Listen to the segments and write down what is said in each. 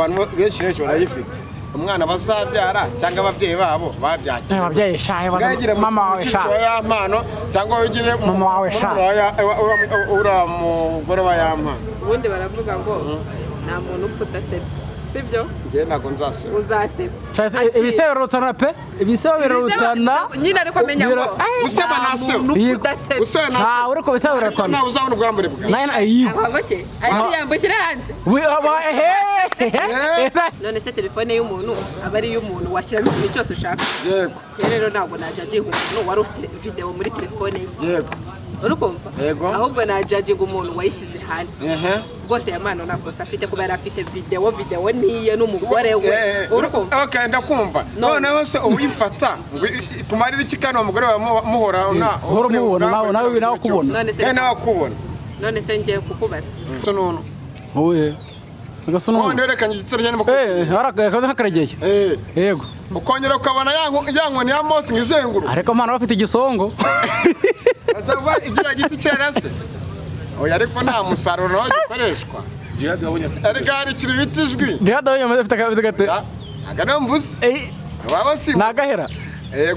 abantu benshi rero barayifite umwana bazabyara cyangwa ababyeyi babo babyakira ababyeyi shaye mama wawe shaye yampano cyangwa ugire mama wawe shaye ura mugore wa yampano ubundi baravuga ngo nta muntu upfa udasebye sibyo njye ntabwo nzaseba uzaseba ibisebe birutana pe ibisebe birutana nyine ariko menya ngo useba naseba useba naseba uri ko bisebe birutana nawe uzabona ubwambure bwawe nayina ayigo agoke ari yambushyira hanze none se telefone y'umuntu aba ari y'umuntu washyiramo ikintu cyose ushaka yego rero ntabwo najaginga umuntu wari ufite video muri telefone ye yego urukumva ahubwo najaginga umuntu wayishyize hanze rwose yamano nakosa afite kuba yari afite video niye n'umugore we urukumva okay ndakumva noneho se uyifata kumarira iki kana umugore wa muhora mubona nawe kubona none se ngiye kukubaza none oye agasono nderekanye igitsere cyane bakubwiye harakaye hakaregeye yego ukongera ukabona yankoni ya Mose ngizenguru ariko mana bafite igisongo azaba igira giti cyarase oya ariko nta musaruro nawo gikoreshwa jihad wabonye ariko hari kiri bitijwi jihad wabonye afite akabizi gate agana mbuzi baba si nagahera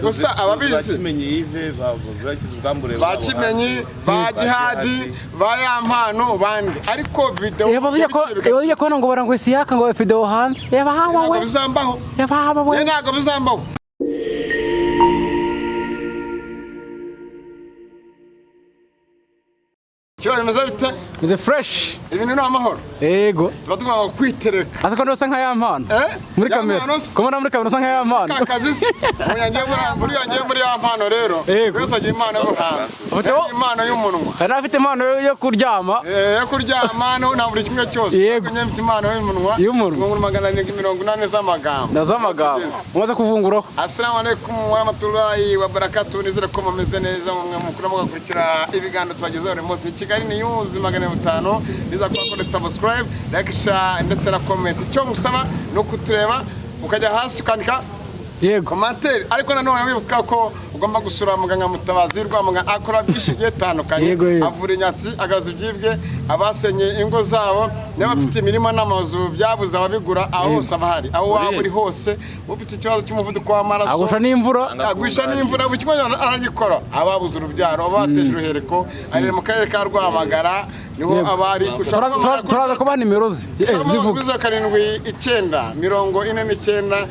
gusa ababizi bakimenye Yves bakize ubwambure bakimenye ba jihadi ba yampano bandi ariko video yabaye ko ngo barango isi yaka ngo video hanze ntabwo bizambaho ntabwo bizambaho cyane meze bite meze fresh ibintu ni amahoro yego batugomba kwitereka asa ko ndose nka yampano muri kamera komona muri kamera nka yampano kakazisi yanjye muri yampano rero wese agira impano yo hanze impano y'umunwa ari afite impano yo kuryama na buri kimwe cyose nyemfite impano y'umunwa 480 z'amagambo umaze kuvunguraho assalamu alaikum wa rahmatullahi wa barakatuh nizere ko mumeze neza mukuru mugakurikira ibiganiro twagezeho remosi Kigali News 500 biza kwa subscribe like share ndetse na comment cyo ngusaba no kutureba ukajya hasi ukandika yego commentaire ariko nanone wibuka ko ugomba gusura muganga Mutabazi Rwamuganga akora byishigiye tandukanye avura inyatsi agaraza ibyibwe abasenye ingo zabo n'abafite imirimo n'amazu byabuza ababigura aho hose abahari aho waba uri hose ufite ikibazo cy'umuvuduko w'amaraso agusha n'imvura buri kimwe aragikora ababuze urubyaro abateje uruhereko ari mu karere ka Rwamagara niho abari turaza kuba nimero zivuga 779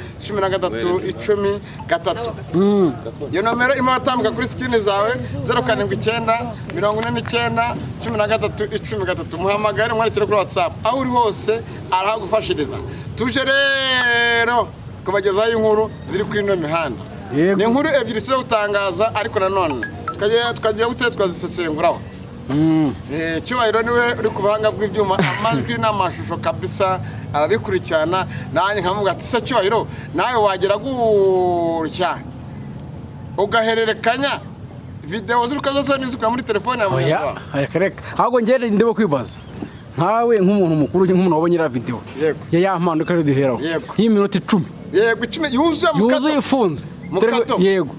iyo nomero imatambuka kuri screen zawe 079 muhamagare mwandikira kuri WhatsApp aho uri hose arahagufashiriza tuje rero kubagezaho inkuru ziri kuri ino mihanda ni inkuru ebyiri zo gutangaza ariko nanone tukagira gute twazisesenguraho cyubahiro niwe uri kubanga bw'ibyuma amajwi n'amashusho kabisa ababikurikirana nanjye nkamuga ati se cyubahiro nawe wagera gutya ugahererekanya video z'urukazo n'izikuye muri telefone ya muyaga reka ahubwo ngende ndimo kwibaza nkawe nk'umuntu mukuru nk'umuntu wabonye ira video ya yampano kare duheraho y'iminota 10 yego 10 yuzuye ifunze yego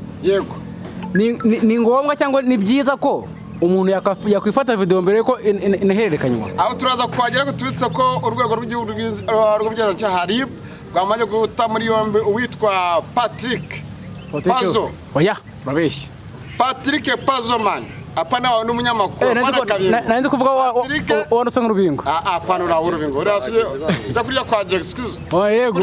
ni ngombwa cyangwa ni byiza ko umuntu yakwifata video mbere ko inahererekanywa aho turaza kuhagera gutubitse ko urwego rw'igihugu rw'ubugenzacyaha RIB rwamaze guta muri yombi uwitwa Patrick Pazo oya babeshya Patrick Pazoman apana wa n'umunyamakuru nanze kuvuga wa Rusanga Rubingo apana ura Rubingo urasiye ndakurya kwa Jexizo yego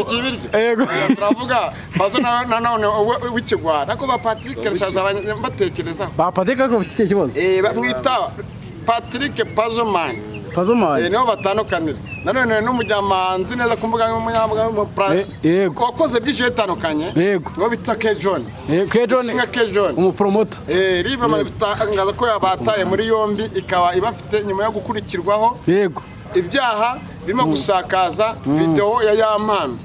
turavuga Pazo nanone w'ikigwara ko ba Patrick rashaza batekereza ba Patrick ko iki kibazo bamwita Patrick Pazoman niho batandukanira nanone n'umujyamanzi neza kumbuga y'umunyamagara yego wakoze byinshi bitandukanye ngo bita Kejon umupromoter riba bitangaza ko yabataye muri yombi ikaba ibafite nyuma yo gukurikirwaho yego ibyaha birimo gusakaza video ya yampano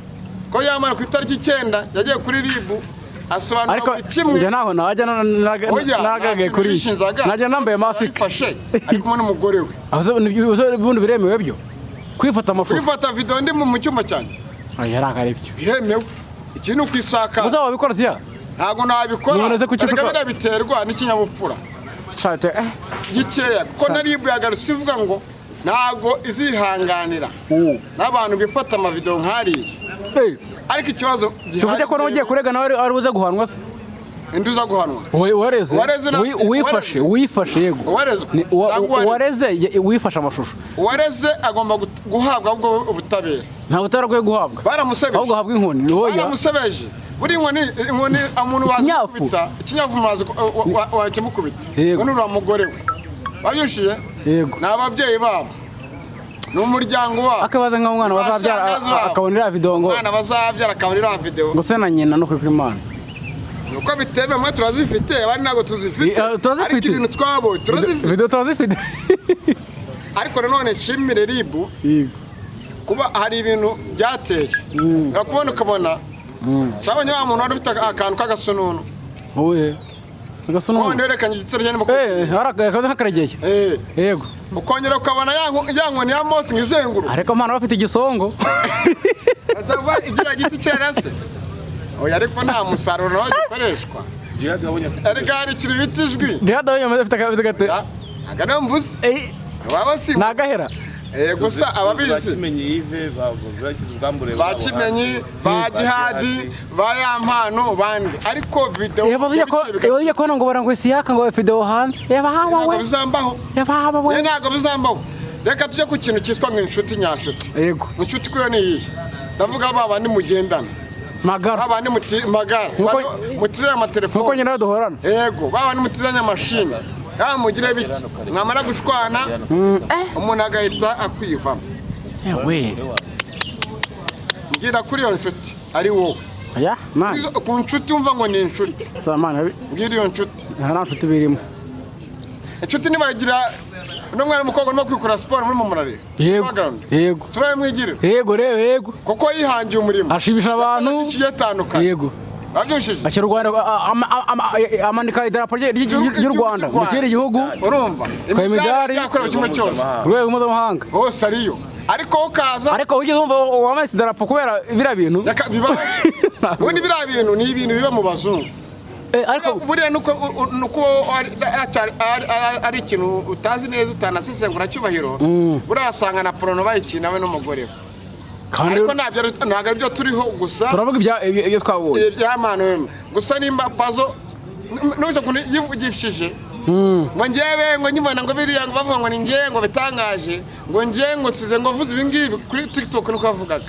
ko yampano ku itariki 9 yagiye kuri RIB asobanura kimwe njye naho najya nagage kuri najya nambaye mask ari kumwe n'umugore we ubundi biremewe byo kwifata amafoto kwifata video ndi mu cyumba cyanjye yaraka byo biremewe ikintu kwisaka uzaba bikora siya ntago nabikora ariko biterwa n'ikinyabupfura shate gikeya ko nari yagarutse ivuga ngo ntago izihanganira n'abantu bifata amavideo nk'ariya ariko ikibazo tuvuge ko n'ugiye kurega nawe ari buze guhanwa se induza guhanwa wareze wifashe yego wareze wifashe amashusho wareze agomba guhabwa ubwo ubutabera nta butabera bwo guhabwa baramusebeje ahubwo habwa inkoni baramusebeje buri inkoni umuntu bazikubita ikinyafu mazi wakimukubita ngo nura mugore we babyushiye yego n'ababyeyi babo n'umuryango wabo akabaza nka umwana bazabyara akabonera video ngo umwana bazabyara akabonera video ngo se na nyina no kuri Imana nuko bitebe mwe turazifite abandi ntago tuzifite ariko ibintu twabo turazifite video turazifite ariko nanone nshimire ribu kuba hari ibintu byateye ukabona sabonye wa muntu wari ufite akantu k'agasununu agasununu nerekanye igitsina cyane harakaza nk'akaregeye yego ukongera ukabona ya nkoni ya Mose ngizenguru ariko mana bafite igisongo azaba igira giti cyarase oya ariko nta musaruro wagikoreshwa Jihad yabonye ariko hari kiri bitijwi Jihad yabonye afite akabizi gate agana mvuze baba si nagahera gusa ababizi bakimenye Yves bakize ubwambure bakimenye ba Jihad ba Yampano bandi ariko video yabaye ko ngo barangwese yaka ngo video hanze ntabwo bizambaho reka tujye ku kintu cyitwa nk'inshuti nyashuti yego inshuti ko ni iyi ndavuga baba ni mugendana magara baba ni magara mutizanya amatelefone kuko nyina duhorana yego baba ni mutizanya mashini mugire biti mwamara gushwana umuntu agahita akwivamo yewe ngira kuri iyo nshuti ari wowe ku nshuti wumva ngo ni inshuti ngira iyo nshuti nta nshuti birimo inshuti nibagira n'umwana w'umukobwa no kwikora siporo muri mumurare yego sibaye mwigire yego kuko yihangiye umurimo ashibisha abantu yego babyushije ashyira u Rwanda amanika idarapo ry'u Rwanda mu kindi gihugu urumva imidari yakorewe kimwe cyose urwego mpuzamahanga hose ariyo ariko ukaza ariko ugeze wumva wamanitse idarapo kubera biriya bintu ubundi biriya bintu ni ibintu biba mu bazungu ariko buriya nuko ari ikintu utazi neza utanasesengura cyubahiro buriya asanga na porono bayikina we n'umugore we ariko ntabwo ari byo turiho gusa turavuga ibyo twabonye by'amano gusa nimba pazo n'uje yivugishije ngo ngewe ngo nyibona ngo biriya ngo bavuga ngo ni ngewe ngo bitangaje ngo ngewe ngo nsize ngo vuze ibi ngibi kuri TikTok nuko bavugaga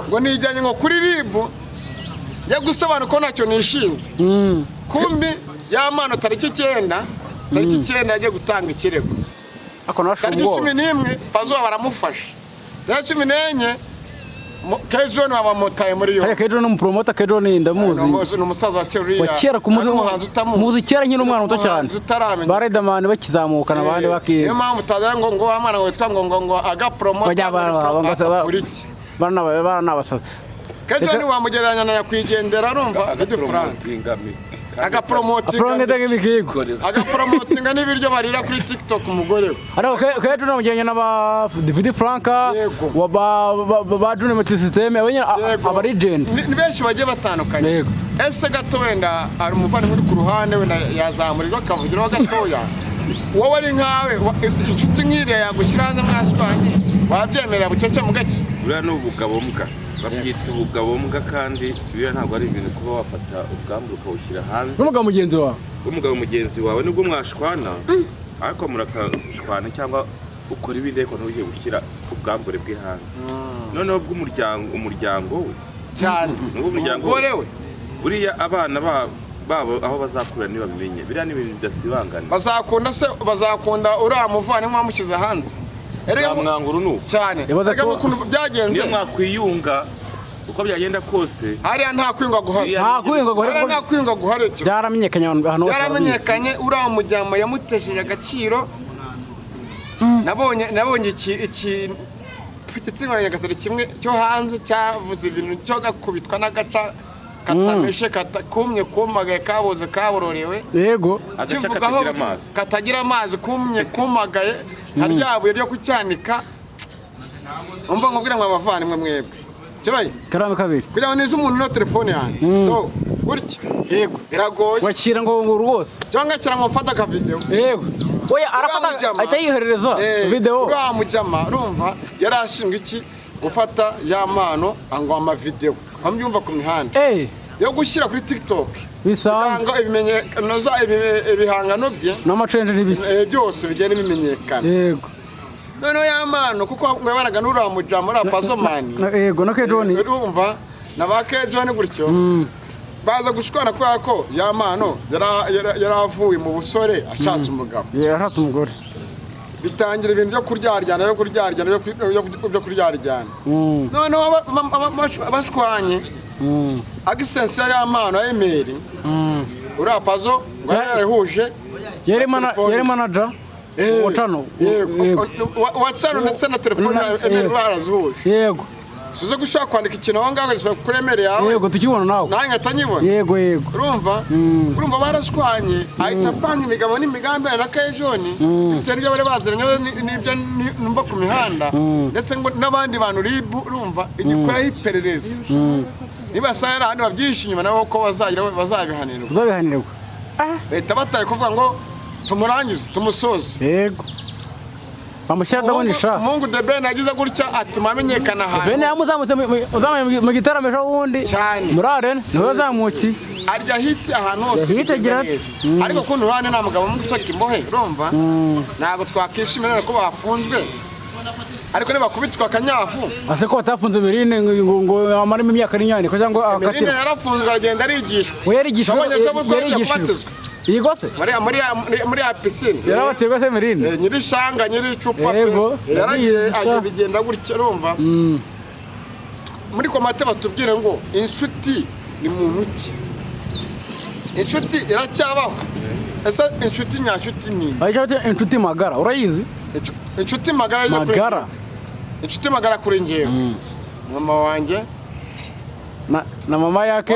ngo nijyanye ngo kuri ribu ya gusobanura ko ntacyo nishinze kumbi y'amano tariki 9 yagiye gutanga ikirego tariki 11 pazo baramufasha tariki 14 Kejo ni abamotaye muri yo. Kejo ni umupromota, Kejo ni ndamuzi. Ni umusaza wa Teria. Wakera muzi kera nkino umwana muto cyane. Ba Riderman bakizamuka nabandi baki. Niyo mpamvu utaza ngo amana witwa ngo agapromota. Bana nabasaza. Kejo ni wamugereranya na yakwigendera numva Vidi Frank. Agapromotinga n'ibiryo barira kuri TikTok umugore we. Ariko Kejo namugereranya na Vidi Frank ba Junior Multi System aba legend. Ni benshi bagiye batandukanye. Ese gato wenda ari umuvandimwe uri ku ruhande we yazamurirwa akavugiraho gatoya. Wowe ari nkawe inshuti nk'iriya yagushyira hanze mwashwanye wabyemerera bucece mu gace. Buriya ni ubugabombwa babyita ubugabombwa kandi biriya ntabwo ari ibintu kuba wafata ubwambure ukawushyira hanze n'umugabo mugenzi wawe mugenzi wawe nibwo mwashwana ariko murakashwana cyangwa ukora ibindi ariko ntugiye gushyira ubwambure bwe hanze noneho bw'umuryango we cyane umugore we buriya abana babo aho bazakura nibabimenye biriya ni ibintu bidasibangana bazakunda uriya muvandimwe wamushyize hanze mwanguru nu cyane reka ukuntu byagenze niyo mwakwiyunga uko byagenda kose hariya nta kwiyunga guhari byaramenyekanye ahantu hose byaramenyekanye uriya mujyama yamutesheje agaciro nabonye igitsina nyagasare kimwe cyo hanze cyavuze ibintu cyo gakubitwa n'agaca katameshe kumye kumagaye kaboze kabororewe yego kivugaho katagira amazi kumye kumagaye haryabuye ryo kucyanika umva nkubwira ngo abavandimwe mwebwe kibaye karame kabiri kugira ngo nize umuntu no telefone yanjye gutya yego biragoye wakira ngo rwose cyangwa akira ngo mfata ka video yego oya arafata ahita yiherereza video uriya mujama urumva yari ashinzwe iki gufata ya mpano ngo ama video amubyumva ku mihanda yo gushyira kuri TikTok bisanzwe ibihangano bye n'amatrend byose bigenda bimenyekana yego noneho ya mpano kuko ngo yabanaga n'uriya mujama uriya Pazomani yego na Kejoni urumva na ba Kejoni gutyo baza gushwana kubera ko ya mpano yaravuye mu busore ashatse umugabo yarashatse umugore bitangira ibintu byo kuryaryana byo kuryaryana noneho bashwanye agisensi ya mpano ya Emeri uriya Pazo ngo yarahuje yari manager watano watsano ndetse na telefone ya Emeri barazihuje yego suze gushaka kwandika ikintu aho ngaho gishobora kuri Emeri yawe yego tukibona nawe nawe ngatanyibona yego urumva barashwanye ahita apanga imigabo n'imigambi na Kejoni bitewe n'ibyo bari baziranye n'ibyo numva ku mihanda ndetse ngo n'abandi bantu urumva igikoraho iperereza niba sayara handi babyishe inyuma nabo ko bazabihanirwa leta bataye kuvuga ngo tumurangize tumusoze yego bamushyira ndabonisha Mungu de Ben yagize gutya atuma amenyekana ahantu Ben yamuzamutse mu gitaramo ejo wundi muri arena niwe yazamukiye arya hiti ahantu hose hitegera ariko kuntu urane nta mugabo mu gusoka imbohe urumva ntago twakishimira ko bafunzwe ariko nibakubitwa akanyafu ase ko batafunze Emeline ngo amarimo imyaka n'inyane ko cyangwa akatira Emeline yarafunzwe aragenda arigishwa yarigishwa yigose muri ya pisine yarabaterwa se Emeline nyiri shanga nyiri icupa yaragiye bigenda gutya urumva muri komate batubwire ngo inshuti ni muntu ki inshuti iracyabaho ese inshuti nyashuti ni inshuti magara urayizi inshuti magara inshuti magara kuri ngewe mama wanjye na mama yake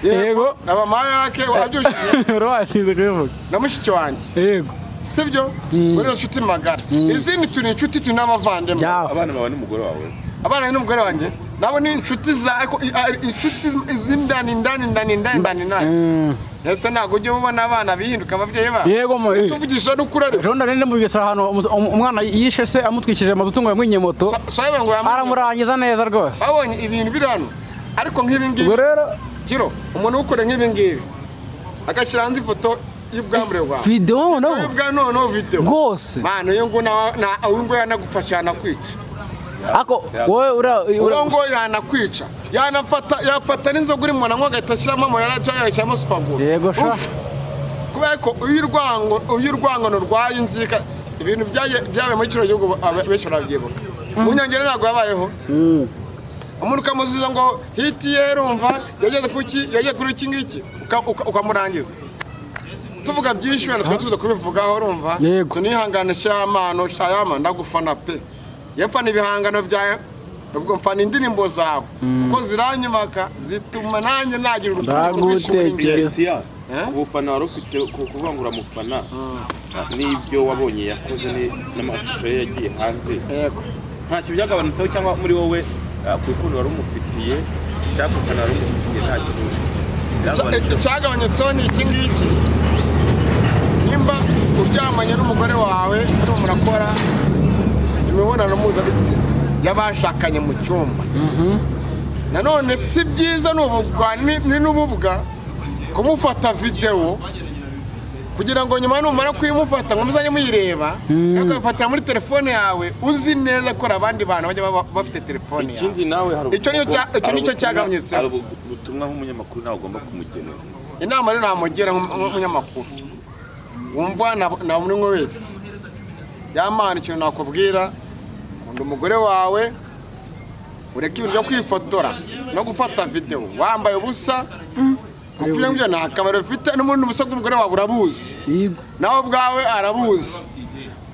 yego na mama yake wabyushije rwatize kwivuga na mushiki wanjye yego sibyo muri inshuti magara izindi turi inshuti turi n'abavandimwe abana bawe n'umugore wawe abana n'umugore wanjye nabo ni inshuti za inshuti z'indani ese ntabwo ujya ubona abana bihinduka ababyeyi babo yego mo tuvugisha n'ukurare ronda rende mu Bugesera hano umwana yishe se amutwikije amazutu ngo yamwinye moto aramurangiza neza rwose babonye ibintu biri hano ariko nk'ibi ngibi rero giro umuntu ukore nk'ibi ngibi agashyira hanze ifoto y'ubwambure bwawe video no video rwose mano yo ngo ngo yanagufasha yanakwica ako wowe ngo yanakwica yafata n'inzoga uri mwana ngo agahita ashyiramo mo yaracayashyiramo supaguru yego sha kubera ko uyirwangano rwaye inzika ibintu byabaye muri kino gihugu benshi barabyibuka mu Nyangere ntabwo yabayeho umuntu ukamuziza ngo hiti yerumva yageze kuri iki ngiki ukamurangiza tuvuga byinshi wenda twe tuza kubivugaho urumva tunihanganisha amano shayama ndagufana pe yafana ibihangano byawe ubwo mfana indirimbo zawe uko ziranyumaka zituma nanjye nagira urukundo rw'ishuri ubufana wari ufite kuvuga ngo uramufana n'ibyo wabonye yakoze n'amashusho ye yagiye hanze ntacyo byagabanutseho cyangwa muri wowe ku rukundo wari umufitiye cyangwa ufana wari umufitiye ntacyo icyagabanyutseho ni iki ngiki nimba uryamanye n'umugore wawe arimo murakora imibonano mpuzabitsina y'abashakanye mu cyumba nanone si byiza ni n'ububwa kumufata videwo kugira ngo nyuma numara kuyimufata ngo muzajye muyireba ukayifatira muri telefone yawe uzi neza ko abandi bantu bajya bafite telefone yawe ikindi nawe hari icyo nicyo cyagabanyutse hari ubutumwa nk'umunyamakuru nawe ugomba kumugenera inama rero namugira nk'umunyamakuru wumva na buri umwe wese yamana ikintu nakubwira kunda umugore wawe ureke ibintu byo kwifotora no gufata videwo wambaye ubusa kuko ibyo ngibyo nta kamaro bifite n'ubundi ubusa bw'umugore wawe urabuzi nawe ubwawe arabuzi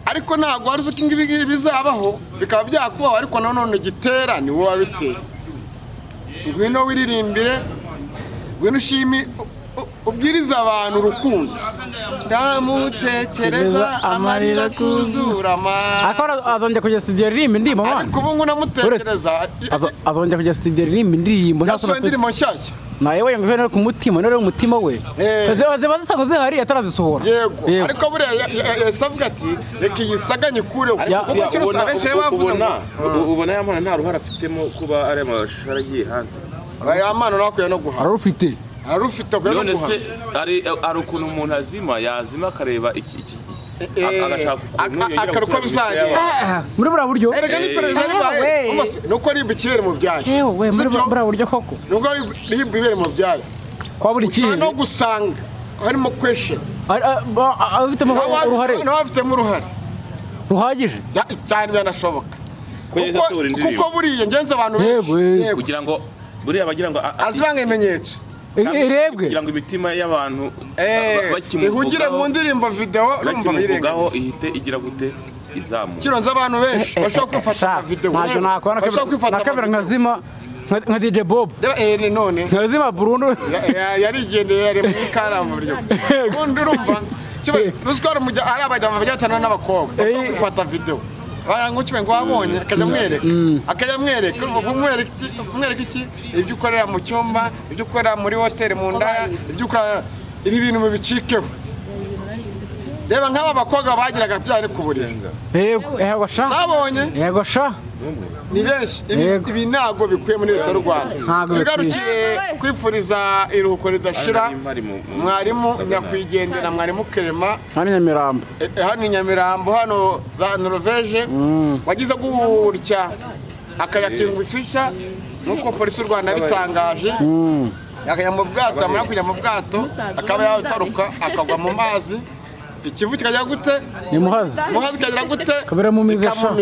ariko ntabwo wari uzi ko ibi bizabaho bikaba byakubaho ariko nanone gitera ni wowe wabiteye ngwino wiririmbire ngwino ushime ubwiriza abantu urukundo ndamutekereza amarira kuzura akora azongera kujya studio ririmba indirimbo mwana ariko ubu namutekereza azongera kujya studio ririmba indirimbo nta indirimbo nshyashya nawe we ngwene ku mutima none umutima we ziba zisanzwe zihari atarazisohora yego ariko buriya yasavuga ati reka yisaganye kureho ubona ya mpano nta ruhara afitemo kuba ari amashusho aragiye hanze ya mpano nakuye no guha arufite kuya no guha ari ukuntu umuntu yazima akareba iki akaruko bizagera muri buriya buryo erega ni perezida ribaye nuko riba ikibere mu byayo muri buriya buryo koko nuko riba ibere mu byayo kwa buri kintu no gusanga harimo question abafitemo uruhare n'abafitemo uruhare ruhagije cyane byanashoboka kuko buriya ngenzi abantu benshi kugira ngo buriya bagira ngo azibanga ibimenyetso irebwe kugira ngo imitima y'abantu ihugire mu ndirimbo video urumva birengaho ihite igira gute izamu kironze abantu benshi bashobora kwifata video nakabira nkazima nka DJ Bob none nkazima Bruno yarigendeye yari mu ikaramu buryo ubundi urumva ruswara mujya ari abajyama bajyatana n'abakobwa bashobora kwifata video ngo wabonye akajya mwereka umwereka iki ibyo ukorera mu cyumba ibyo ukorera muri hoteli mu ndaya ibyo ukora ibi bintu bibicikeho reba nk'aba bakobwa bagiraga byari ku buriri yego sha sabonye yego sha ni benshi ibi ntago bikwiye muri leta y'u Rwanda tugarukire kwifuriza iruhuko ridashira mwarimu nyakwigendera mwarimu Kerema hano Nyamirambo hano za Norvege wagize gutya akayakinga ifisha nuko polisi y'u Rwanda bitangaje yakajya mu bwato amara kujya mu bwato akaba yataruka akagwa mu mazi ikivu kikajya gute ni muhazi kajya gute kabera mu mizesha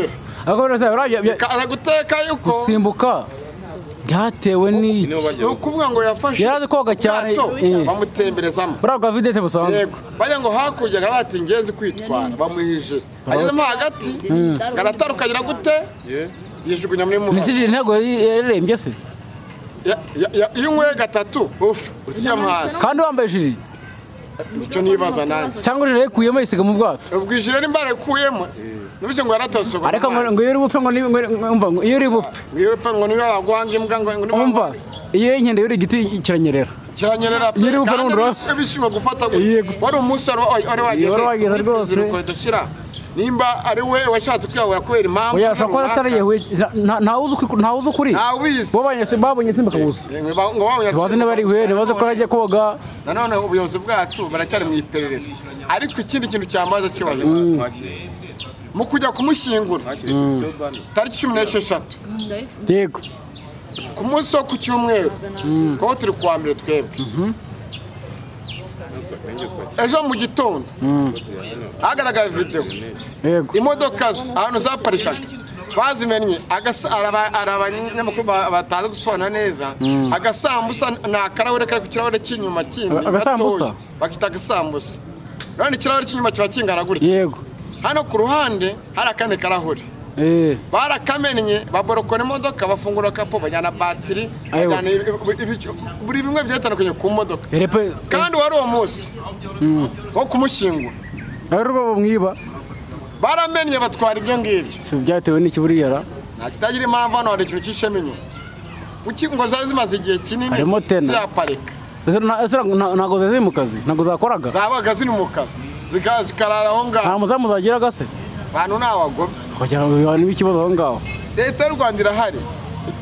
akaza guteka yuko gusimbuka byatewe n'iki ukuvuga ngo yafashe yarazi koga cyane bamutemberezamo baraga videte busanzwe yego bajya ngo hakurya bati ingenzi kwitwara bamuhije agezemo hagati karataruka agira gute yishugunya muri muhazi nisije intego yarerembye se iyo unyweye gatatu utujya mu hasi kandi wambaye jiri icyo nibaza nanjye cyangwa jiri yakuyemo yisiga mu bwato ubwo ijire n'imbara yakuyemo nibyo ngo yaratose ariko ngo iyo uri bupfe ngo iyo uri bupfe ngo niyo bagwanga imbwa ngo umva iyo inkende yuri igiti kiranyerera iyo uri bupfe n'undi bishima gufata wari umunsi wari wageze rwose nimba ari we washatse kwiyahura kubera impamvu uyashaka ko atariyehuye ntawuzi ukuri babonye simba kabuza bazi niba ari we nibaze ko arajya koga nanone ubuyobozi bwacu baracyari mu iperereza ariko ikindi kintu cyambaza kibaje mu kujya kumushyingura tariki 16 yego ku munsi wo ku cyumweru kuko turi kuwa mbere twebwe ejo mu gitondo hagaragaye video imodoka ahantu zaparikaga bazimennye abanyamakuru batazi gusobanura neza agasambusa ni akarahure kari ku kirahure cy'inyuma kindi gatoya bakita agasambusa urabona ikirahure cy'inyuma kiba kingana gutya yego hano ku ruhande hari akandi karahure barakamennye baborokora imodoka bafungura kapo bajyana batiri buri bimwe byatandukanye ku modoka kandi wari uwo munsi wo kumushyingura mwiba baramennye batwara ibyo ngibyo byatewe n'iki buriya nta kitagira impamvu hano hari ikintu cy'ishema inyuma kuki ngo zari zimaze igihe kinini ziyaparika ntabwo zari mu kazi ntabwo zakoraga zabaga ziri mu kazi zikarara aho ngaho nta muzamu zagiraga se abantu ni abagome kugira ngo bibane ikibazo aho ngaho leta y'u Rwanda irahari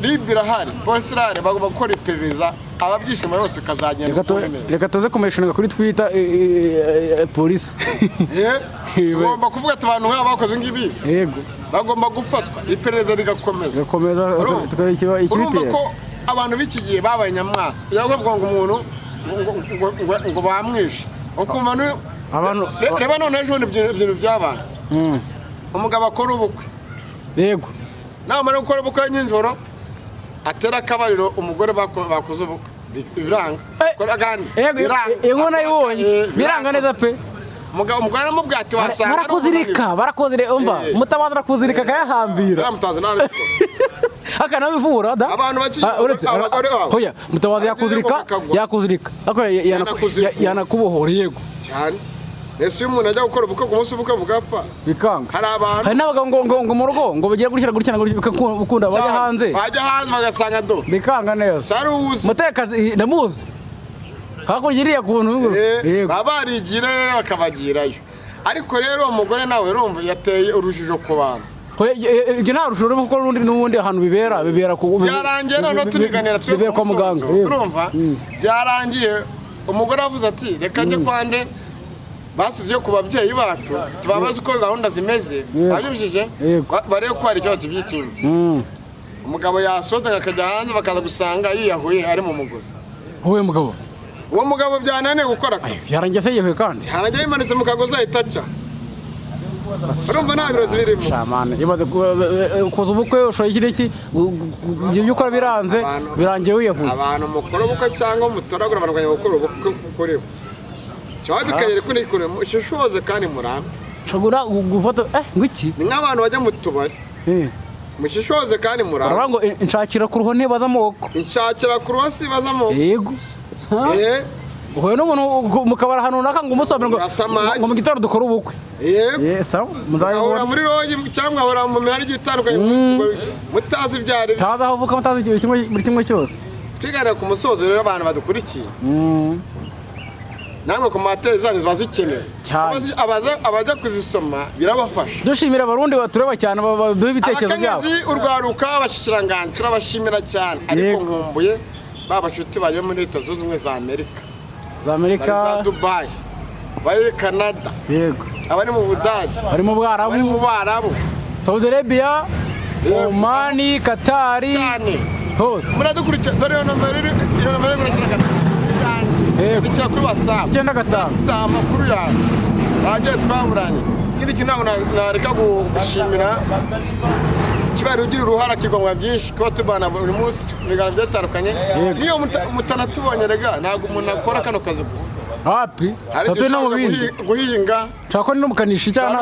RIB irahari polisi irahari bagomba gukora iperereza ababyishima bose ukazagenda reka tuze kumeshinga kuri Twitter polisi tugomba kuvuga ati abantu nk'aba bakoze ngibi yego bagomba gufatwa iperereza rigakomeza urumva ko abantu b'iki gihe babaye nyamwasa yavuga ngo umuntu ngo bamwishe ukumva reba none ejo ibintu byabaye umugabo akora ubukwe yego namara gukora ubukwe nijoro atera akabariro umugore bakoze ubukwe biranga biranga inkono yibonye biranga neza pe umugore aramubwira ati wasanga barakuzirika umva Mutabazi arakuzirika akayahambira Mutabazi nawe akanabivura da abantu hoya Mutabazi yakuzirika yanakubohora yego cyane ese uyu muntu ajya gukora ubukwe ku munsi ubukwe bugapfa bikanga hari abantu hari n'abagabo ngo mu rugo ngo bagiye gushyira bikunda bajya hanze bagasanga do bikanga neza saruzi muteka ndamuzi hakurya iriya kuntu baba barigire bakabagirayo ariko rero umugore nawe urumva yateye urujijo ku bantu ibyo nta rushoro kuko n'ubundi ahantu bibera byarangiye none tuniganira twe kwa muganga urumva byarangiye umugore avuze ati reka njye kwande basize ku babyeyi bacu tubabaze uko gahunda zimeze babyujije barebe ko hari ikibazo by'ikintu umugabo yasoza akajya hanze bakaza gusanga yiyahuye ari mu mugozi uwo mugabo byananiye gukora akazi yarangiye se yiyahuye kandi yarangiye yimanitse mu kagozi ahita aca urumva nta birozi birimo imaze kuza ubukwe ushoboye iki ibyo ukora biranze birangiye wiyahuye abantu mukora ubukwe cyangwa mutoragura abantu bajya gukora ubukwe kukorewe cyangwa bikagera kuri kure mushishoze kandi murambe shobora gufata ngwiki ni nk'abantu bajya mu tubari mushishoze kandi murambe baravuga ngo inshakira ku ruho ntibaza amoko inshakira ku ruho si baza amoko yego uhuye n'umuntu mu kabari ahantu runaka ngo umusabire ngo mu gitondo dukore ubukwe yego sawa muzahura muri rogi cyangwa ahora mu mihari itandukanye mutazi ibyari taza aho uvuka mutazi buri kimwe cyose twiganira ku musozo rero abantu badukurikiye namwe ku materi zanyu ziba zikenewe abajya kuzisoma birabafasha dushimira abarundi batureba cyane baduha ibitekerezo byabo abakenyezi urwaruka abashishiranganje turabashimira cyane ariko nkumbuye babashuti baje muri Leta Zunze Ubumwe za Amerika za Dubai bari Canada yego abari mu Budage bari mu Bwarabu Saudi Arabia Oman Qatar hose muradukurikira dore iyo nomero murashyira bikira kuri WhatsApp 95 amakuru yawe bagiye twaburanye ikindi kintu nareka gushimira kibari ugira uruhara kigomwa byinshi ko tubana buri munsi bigana byatandukanye niyo mutanatubonye rega ntabwo umuntu akora kano kazi gusa hapi tato no mubindi guhinga chako ni mukanishi cyane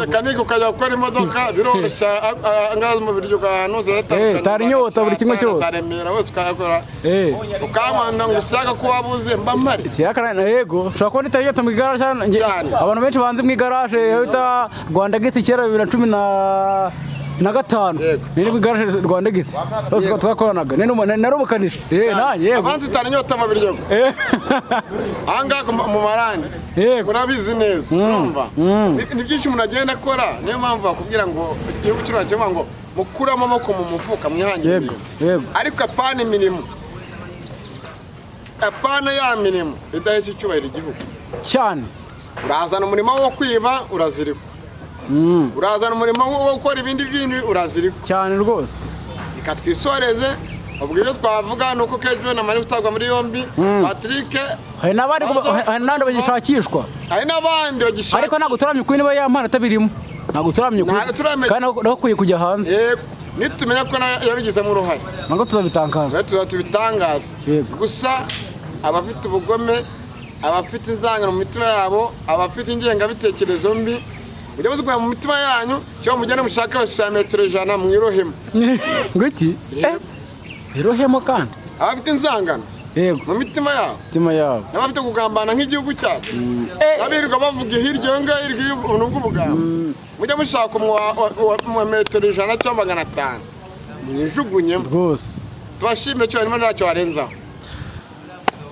mekanike ukajya gukora imodoka biroroshya angaza mu biryo gahano zatandukanye tari nyota buri kimwe cyose zaremera wose ukakora ukamanda ngusaka ko wabuze mbamari siyakarana yego chako ni tayeta mu garage abantu benshi banze mu garage yita Rwanda Gisi kera 2015 niri mu garage Rwanda Gisi bose twakoranaga narubukanishi nanjye yego abanzi tari nyota mu biryo anga mu marangi murabizi neza urumva ni byinshi umuntu agenda akora niyo mpamvu bakubwira ngo iyo ukira cyo ngo mukuramo amaboko mu mufuka mwihangira ariko apana imirimo apana ya mirimo bidahesha icyubahiro igihugu cyane urazana umurimo wo kwiba urazirikwa urazana umurimo wo gukora ibindi bintu urazirikwa cyane rwose reka twisoreze ubwo ibyo twavuga ni uko Kejo namaze gutagwa muri yombi Patrick hari n'abandi bagishakishwa ariko ntabwo turamye kuri niba yampana atabirimo ntabwo turamye kandi nakwiye kujya hanze nitumenya ko yabigizemo uruhare ntabwo tuzabitangaza gusa abafite ubugome abafite inzangano mu mitima yabo abafite ingengabitekerezo mbi ujya muzikuye mu mitima yanyu cyangwa mugende mushaka bashya metero 100 mwirohemo ngiki irohemo kandi abafite inzangano yego mu mitima yabo n'abafite kugambana nk'igihugu cyacu abirirwa bavuga hirya yo ngaho hirya y'ubuntu bw'ubugamba mujya mushaka mu metero 100 cyangwa 500 mwijugunyemo rwose tubashimire cyo harimo ntacyo warenzaho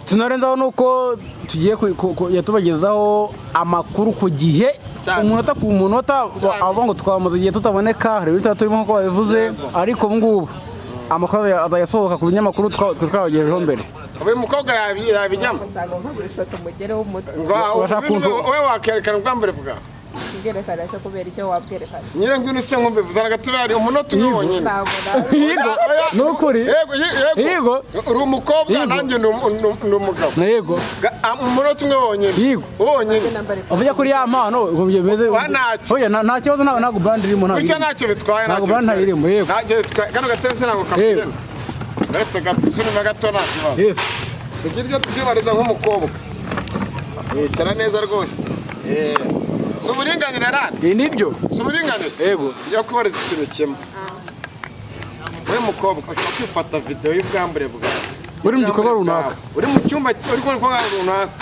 tunarenzaho nuko tugiye yatubagezaho amakuru ku gihe umunota ku munota abo ngo twamaze igihe tutaboneka hari ibintu turimo nko babivuze ariko ngubu amakuru azayasohoka ku binyamakuru twabagejejeho mbere uyu mukobwa yabijyamo wowe wakerekana ubwambere bwawe ubwerekana se kubera icyo wabwerekana nyine ngwino se nkumve vuzana gatubari umunota umwe wonyine yego nukuri yego uri umukobwa nanjye ndi umugabo yego umunota umwe wonyine yego wonyine uvuye kuri ya mpano bimeze oya nta kibazo ntabwo brand irimo ntabwo ntacyo bitwaye ntabwo brand irimo yego ntacyo bitwaye kano gatebe se ntabwo kapigena uretse gato se nyuma gato nta kibazo yes tugira ibyo tubyibariza nk'umukobwa yicara neza rwose si uburinganire rati nibyo si uburinganire yego yo kubariza ikintu kimwe we mukobwa ushobora kwifata video y'ubwambure bwawe uri mu gikorwa runaka uri mu cyumba uri mu gikorwa runaka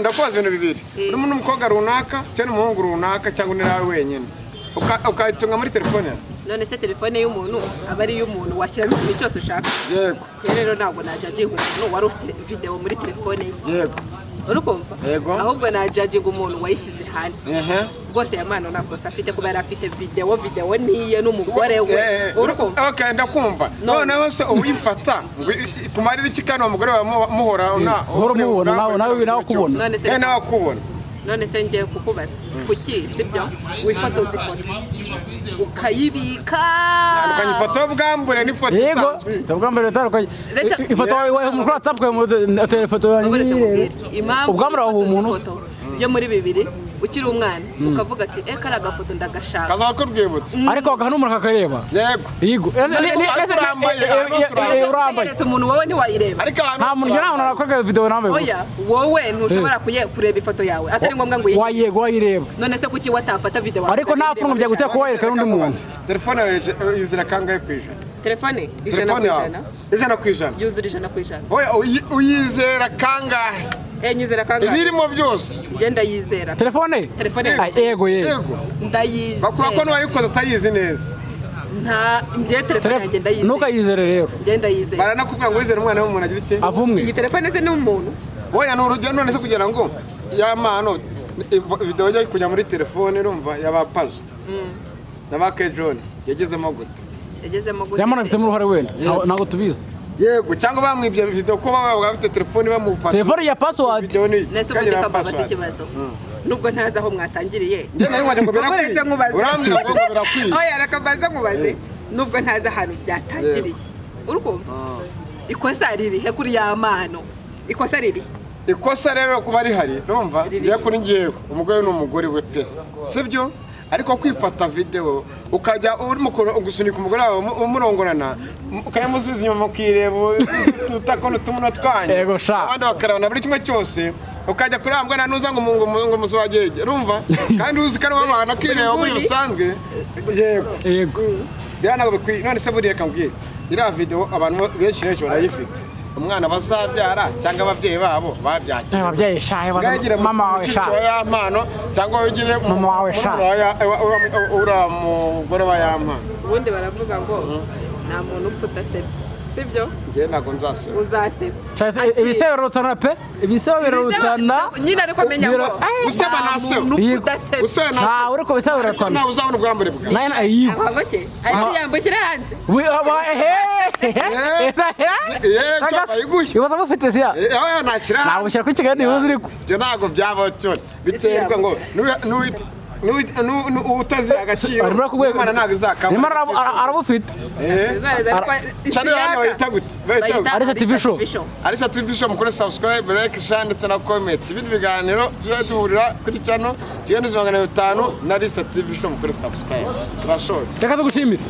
ndakubaza ibintu bibiri urimo n'umukobwa runaka cyangwa n'umuhungu runaka cyangwa ni nawe wenyine ukayitunga muri telefone yawe none se telefone y'umuntu aba ari iy'umuntu washyiramo ikintu cyose ushaka yego rero ntabwo najaginga umuntu wari ufite video muri telefone ye yego urukumva ahubwo najaginga umuntu wayishyize hanze rwose ya mano ntabwo afite kuba yari afite video niye n'umugore we urukumva okay ndakumva noneho se uyifata kumarira iki kandi umugore wawe muhora mubona nawe kubona nawe kubona none se ngiye kukubaza kuki sibyo wifotoza ifoto ukayibika tandukanye ifoto y'ubwambure n'ifoto isanzwe ubwambure tandukanye ifoto wawe mu WhatsApp kwa telefoto yanjye ubwambure aho umuntu yo muri bibiri ukiri umwana ukavuga ati kari agafoto ndagashaka kazaba ko rwibutse ariko bakanumura kakareba yego urambaye umuntu wowe ntiwayireba nta muntu nawe nakoze video nambaye gusa wowe ntushobora kureba ifoto yawe atari ngombwa ngo wayireba none se kuki watafata video ariko nta pfunwe bya guteka kuwayereka n'undi muntu telefone yizira kangahe kwijana telefone ijana ku ijana yuzura ijana ku ijana uyizera kangahe nyizera kangahe ibirimo byose ngenda yizera telefone yego ndayizera bakora ko n'uwayikoze atayizi neza ngiye telefone yanjye ndayizera ntukayizere rero ngenda yizera baranakubwira ngo wizere umwana w'umuntu agira iki avumwe iyi telefone se ni umuntu oya ni urugendo none se kugira ngo yamano video ijya kujya muri telefone urumva yabapazo nabake John yagezemo gute yamana afite mu ruhare wenda ntabwo tubizi yego cyangwa bamwibye video ko baba bafite telefone bamufata telefone ya password nese ubundi kababaza ikibazo nubwo ntazi aho mwatangiriye njye nari waje ngo birakwiye urambwira ngo birakwiye oya rakabaza nkubaze nubwo ntazi ahantu byatangiriye urukumva ikosa ririhe kuri ya mano ikosa riri ikosa rero kuba rihari urumva ngiye kuri ngiyeho umugore n'umugore we pe sibyo ariko kwifata video ukajya urimo gusunika umugore wawe umurongorana ukayamusubiza inyuma ukireba tutakono tumuno twanye abandi bakarabana buri kimwe cyose ukajya kurambwa na nuza ngo muswagege urumva kandi uzi ko abana kireba muri busanzwe yego biranago bikwiye none se buriye kambwira ira video abantu benshi barayifite umwana bazabyara cyangwa ababyeyi babo babyakira ababyeyi shaye mama wawe shaye y'amano cyangwa ugire mama wawe shaye ura mugore wa y'amano ubundi baravuga ngo nta muntu upfa udasebye sibyo ngiye ntago nzaseba uzaseba ibisebe birutana pe ibisebe birutana nyine ariko menya ngo useba naseba useba naseba nta uriko bisebe birutana nta uzabona ubwambure bwawe nayo ayigo agoke ari yambushyira hanze ibaza mufite siya nashyira ntabwo ushyira kuri kigali ntibuze uriko ibyo ntabwo byaba cyo biterwa ngo utazi agaciro imana ntabwo izakama arabufite channel yanyu bayita gute Arisa TV show Arisa TV show mukore subscribe like share ndetse na comment ibindi biganiro tujye duhurira kuri channel 500 na Arisa TV show mukore subscribe turashoje reka tugushimire